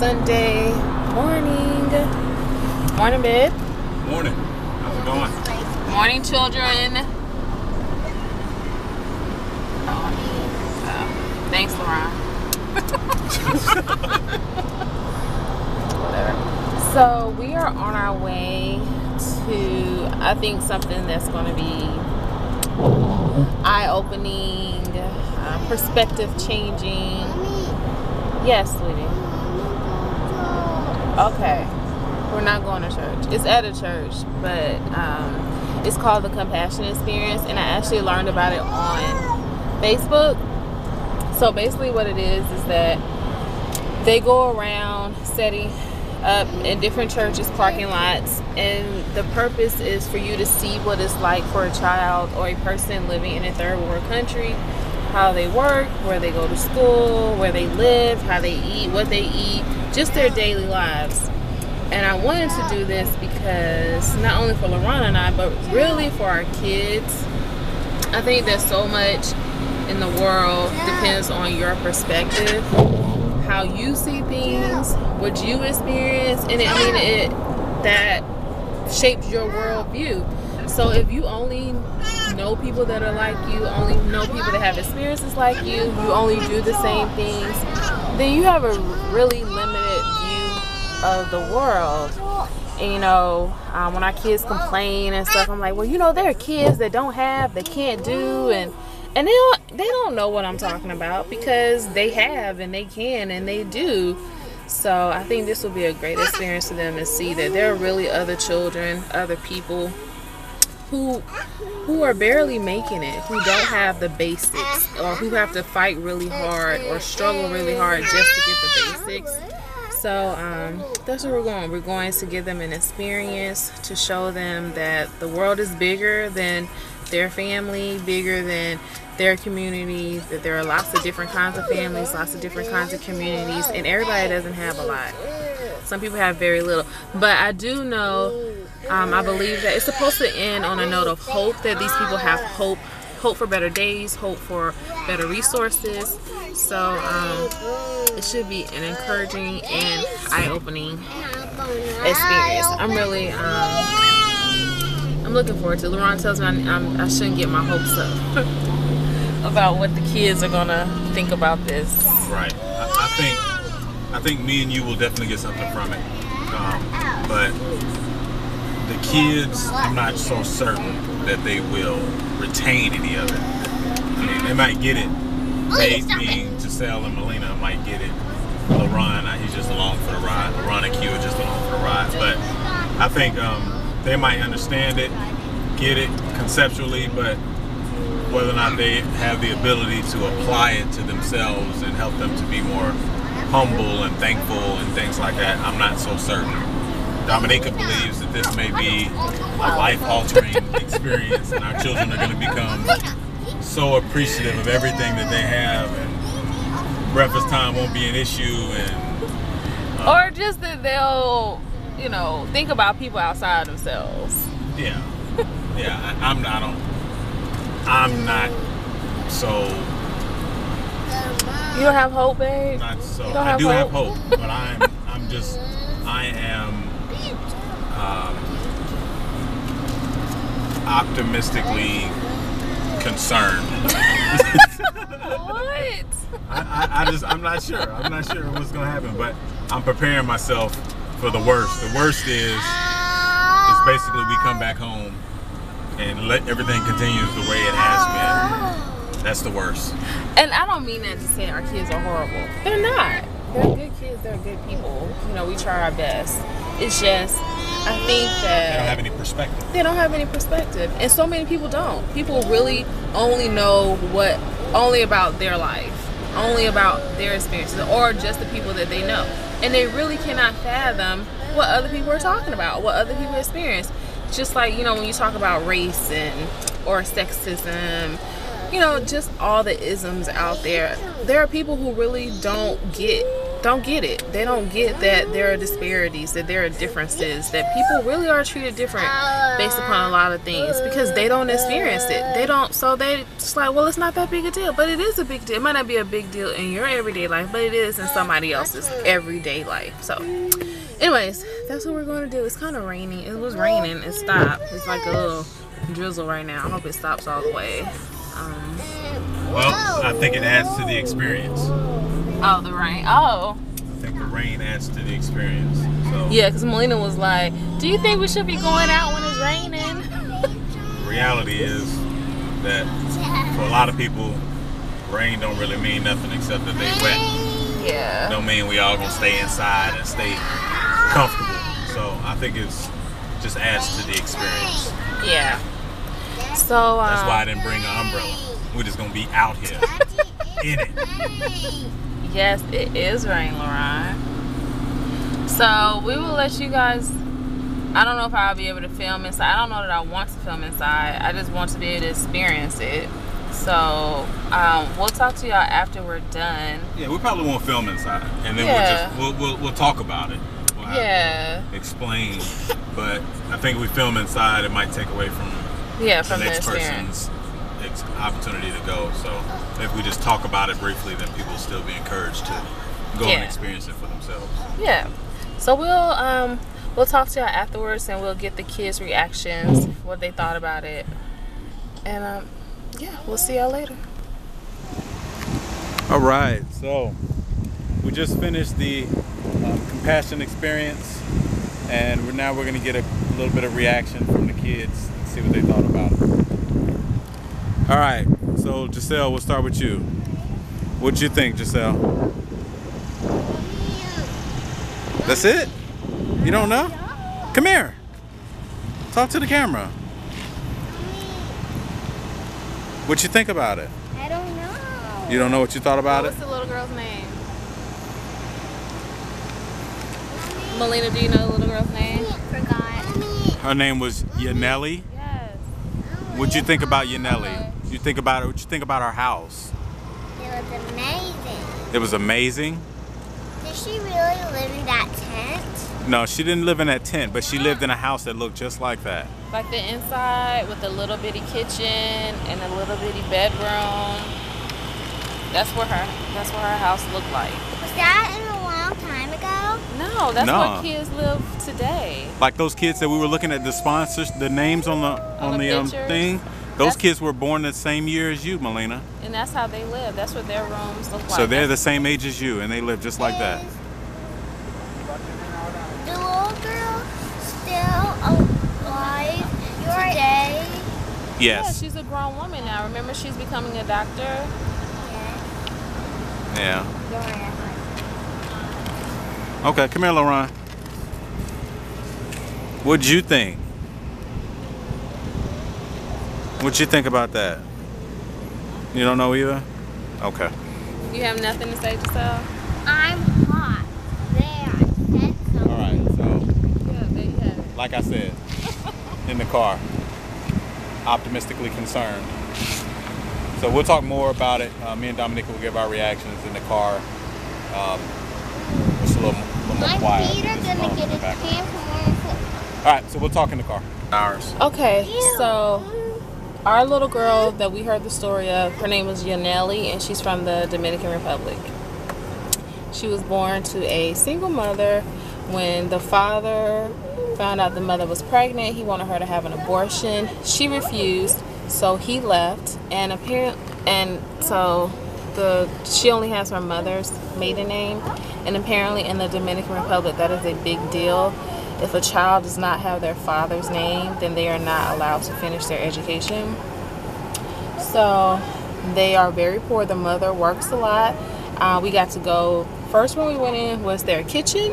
Sunday morning. Morning, babe. Morning. How's it going? Morning, children. Thanks, Lauren. Whatever. So we are on our way to, I think, something that's going to be eye-opening, perspective-changing. Yes, sweetie. Okay. We're not going to church. It's at a church, but it's called the Compassion Experience, and I actually learned about it on Facebook. So basically what it is that they go around setting up in different churches parking lots, and the purpose is for you to see what it's like for a child or a person living in a third world country, how they work, where they go to school, where they live, how they eat, what they eat, just their daily lives. And I wanted to do this because not only for LaRon and I, but really for our kids. I think there's so much in the world depends on your perspective, how you see things, what you experience, and that shapes your worldview. So if you only know people that are like you, only know people that have experiences like you only do the same things, then you have a really limited view of the world. And, when our kids complain and stuff, I'm like, well, there are kids that don't have, they can't do, and they don't know what I'm talking about, because they have and they can and they do. So I think this will be a great experience for them to see that there are really other children, other people who are barely making it, who don't have the basics, or who have to fight really hard or struggle really hard just to get the basics. So that's where we're going. We're going to give them an experience to show them that the world is bigger than their family, bigger than their community, that there are lots of different kinds of families, lots of different kinds of communities, and everybody doesn't have a lot. Some people have very little. But I do know, I believe that it's supposed to end on a note of hope, that these people have hope for better days, hope for better resources. So it should be an encouraging and eye-opening experience. I'm really I'm looking forward to it. LaRon tells me I shouldn't get my hopes up about what the kids are gonna think about this. Right. I think me and you will definitely get something from it. But the kids, I'm not so certain that they will retain any of it. I mean, they might get it. They, being Giselle and Melina, might get it. LaRon, he's just along for the ride. LaRon and Q are just along for the ride. But I think they might understand it, get it conceptually, but whether or not they have the ability to apply it to themselves and help them to be more humble and thankful and things like that, I'm not so certain. Dominica believes that this may be a life-altering experience, and our children are going to become so appreciative of everything that they have, and breakfast time won't be an issue, and or just that they'll think about people outside themselves. Yeah. I'm not so. You don't have hope, babe? Not so. I do have hope, but I am optimistically concerned. What? I'm not sure. I'm not sure what's gonna happen, but I'm preparing myself for the worst. The worst is basically we come back home and let everything continue the way it has been. That's the worst. And I don't mean that to say our kids are horrible. They're not. They're good kids. They're good people. We try our best. It's just, I think that they don't have any perspective. They don't have any perspective, and so many people don't. People really only know only about their life, only about their experiences, or just the people that they know, and they really cannot fathom what other people are talking about, what other people experience. Just like when you talk about race or sexism, just all the isms out there. There are people who really don't get don't get it. They don't get that there are disparities, that there are differences, that people really are treated different based upon a lot of things because they don't experience it. They don't, so they just like, well, it's not that big a deal, but it is a big deal. It might not be a big deal in your everyday life, but it is in somebody else's everyday life. So anyways, that's what we're going to do. It's kind of raining. It was raining. It stopped. It's like a little drizzle right now. I hope it stops all the way. Well, I think it adds to the experience. Oh, the rain. Oh. I think the rain adds to the experience. So Yeah, because Melina was like, do you think we should be going out when it's raining? the reality is that for a lot of people, rain don't really mean nothing except that they wet. Yeah. Don't mean we all gonna stay inside and stay comfortable. So I think it's just adds to the experience. Yeah. So That's why I didn't bring an umbrella. We're just gonna be out here in it. yes, it is rain, Lauren. So we will let you guys. I don't know if I'll be able to film inside. I don't know that I want to film inside. I just want to be able to experience it. So we'll talk to y'all after we're done. Yeah, we probably won't film inside, and then we'll talk about it. We'll have to explain. But I think if we film inside, it might take away from from the the next experience. person's opportunity to go. So if we just talk about it briefly, then people will still be encouraged to go and experience it for themselves. Yeah. So we'll talk to y'all afterwards, and we'll get the kids' reactions, what they thought about it, and yeah, we'll see y'all later. All right, so we just finished the compassion experience, and now we're going to get a little bit of reaction from the kids and see what they thought about it. All right, so Giselle, we'll start with you. What'd you think, Giselle? That's it? You don't know? Come here. Talk to the camera. What'd you think about it? I don't know. You don't know what you thought about What's it? the little girl's name? Melina, do you know the little girl's name? Forgot. Her name was Yaneli. Yes. What'd you think about Yaneli? You think about it? What'd you think about our house? It was amazing. It was amazing. Did she really live in that tent? No, she didn't live in that tent, but she lived in a house that looked just like that. Like the inside with a little bitty kitchen and a little bitty bedroom. That's what her house looked like. Was that in a long time ago? No, that's No. what kids live today. Like those kids that we were looking at the sponsors, the names on the pictures? thing. Those That's- kids were born the same year as you, Melina. And that's how they live. That's what their rooms look like. So they're the same age as you, and they live just like that. The little girl still alive today? Yeah, Yes. she's a grown woman now. Remember, she's becoming a doctor. Yeah. Yeah. Okay, come here, Lauren. What'd you think? What'd you think about that? You don't know either? Okay. You have nothing to say, Giselle? I'm hot. There, I said something. All right, so Yeah, there you have it. like I said, in the car, optimistically concerned. So we'll talk more about it. Me and Dominique will give our reactions in the car. It's a little more My quiet. feet are This gonna phone's get in the a background. stamp from All right, so we'll talk in the car. Ours. Okay, so our little girl that we heard the story of, her name was Yaneli, and she's from the Dominican Republic. She was born to a single mother. When the father found out the mother was pregnant, he wanted her to have an abortion. She refused, so he left, and she only has her mother's maiden name, and apparently in the Dominican Republic that is a big deal. If a child does not have their father's name, then they are not allowed to finish their education. So they are very poor. The mother works a lot. We got to go, first when we went in was their kitchen,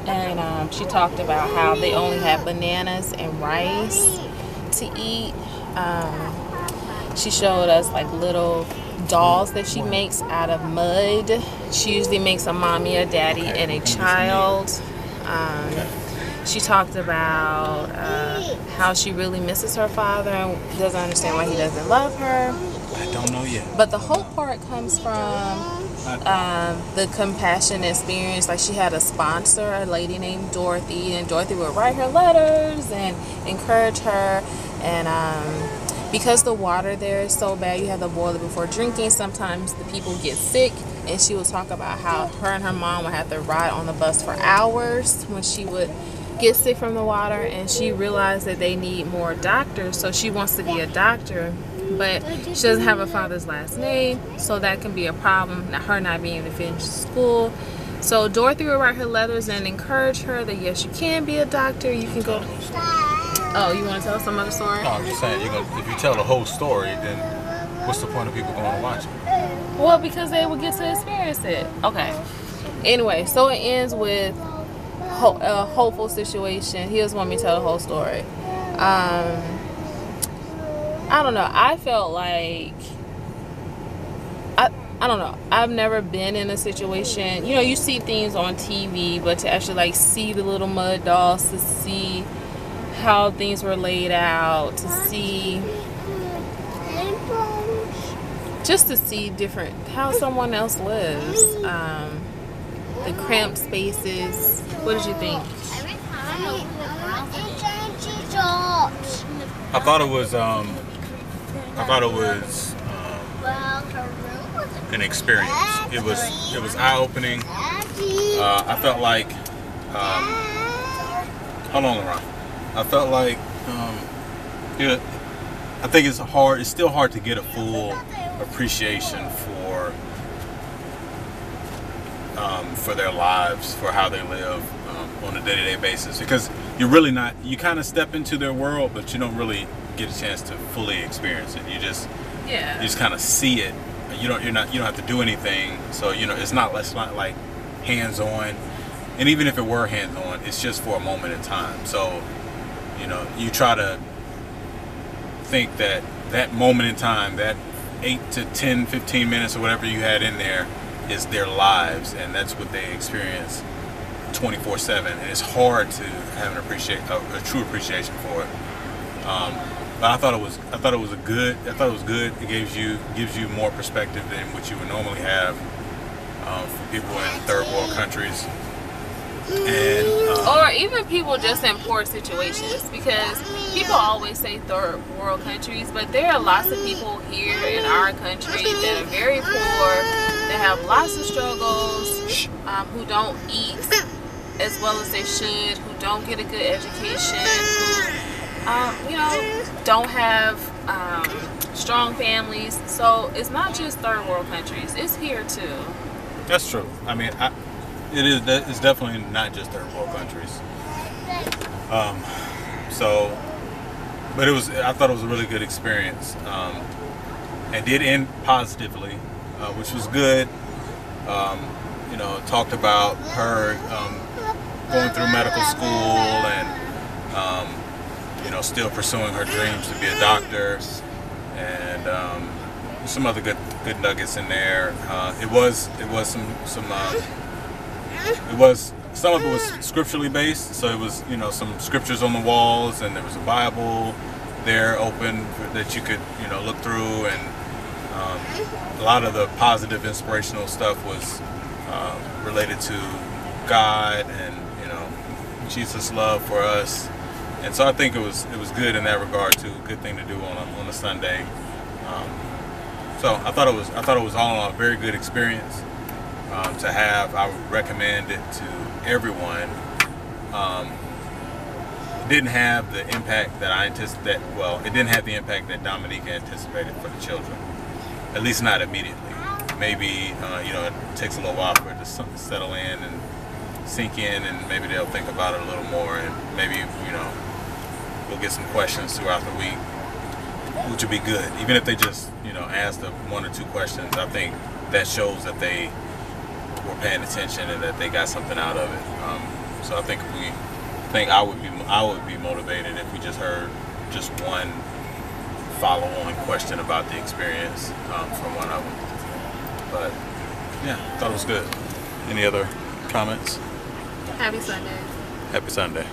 and she talked about how they only have bananas and rice to eat. She showed us like little dolls that she makes out of mud. She usually makes a mommy, a daddy, and a child. She talked about how she really misses her father and doesn't understand why he doesn't love her. I don't know yet. But the hope part comes from the compassion experience. Like, she had a sponsor, a lady named Dorothy, and Dorothy would write her letters and encourage her. And because the water there is so bad, you have to boil it before drinking. Sometimes the people get sick, and she would talk about how her and her mom would have to ride on the bus for hours when she would get sick from the water. And she realized that they need more doctors, so she wants to be a doctor, but she doesn't have her father's last name, so that can be a problem, her not being able to finish school. So Dorothy would write her letters and encourage her that yes, you can be a doctor, you can go to... Oh, you want to tell some other story? No, I'm just saying, if you tell the whole story, then what's the point of people going to watch it? Well, because they would get to experience it. Okay. Anyway, so it ends with a hopeful situation. He doesn't want me to tell the whole story. I don't know. I felt like... I don't know. I've never been in a situation... You know, you see things on TV, but to actually, like, see the little mud dolls, to see how things were laid out, to see... Just to see different... How someone else lives. The cramped spaces. What did you think? I thought it was an experience. It was eye-opening. I felt like how long around? I felt like I think it's still hard to get a full appreciation for their lives, for how they live on a day-to-day basis, because you're really not, you kind of step into their world, but you don't really get a chance to fully experience it. You just kind of see it. You don't have to do anything, so it's not like hands-on. And even if it were hands-on, it's just for a moment in time. So you try to think that moment in time, that 8 to 10, 15 minutes or whatever you had in there, is their lives, and that's what they experience 24/7. And it's hard to have a true appreciation for it. But I thought it was good. It gives you more perspective than what you would normally have for people in third world countries, and or even people just in poor situations, because people always say third world countries, but there are lots of people here in our country that are very poor, that have lots of struggles, who don't eat as well as they should, who don't get a good education, who don't have strong families. So it's not just third world countries, it's here too. That's true. I mean, it's definitely not just third world countries. But I thought it was a really good experience, and did end positively, which was good. Talked about her going through medical school and still pursuing her dreams to be a doctor, and some other good nuggets in there. Some of it was scripturally based, so it was some scriptures on the walls, and there was a Bible there open that you could look through, and a lot of the positive inspirational stuff was related to God and Jesus' love for us. And so I think it was good in that regard too. Good thing to do on a Sunday. So I thought it was all in all a very good experience to have. I would recommend it to everyone. It didn't have the impact that I anticipated. Well, it didn't have the impact that Dominica anticipated for the children. At least not immediately. Maybe it takes a little while for it to settle in and sink in, and maybe they'll think about it a little more, and maybe we'll get some questions throughout the week, which would be good. Even if they just ask the 1 or 2 questions, I think that shows that they were paying attention and that they got something out of it. So I think I would be motivated if we just heard just one follow-on question about the experience from one of them. But yeah, I thought it was good. Any other comments? Happy Sunday. Happy Sunday.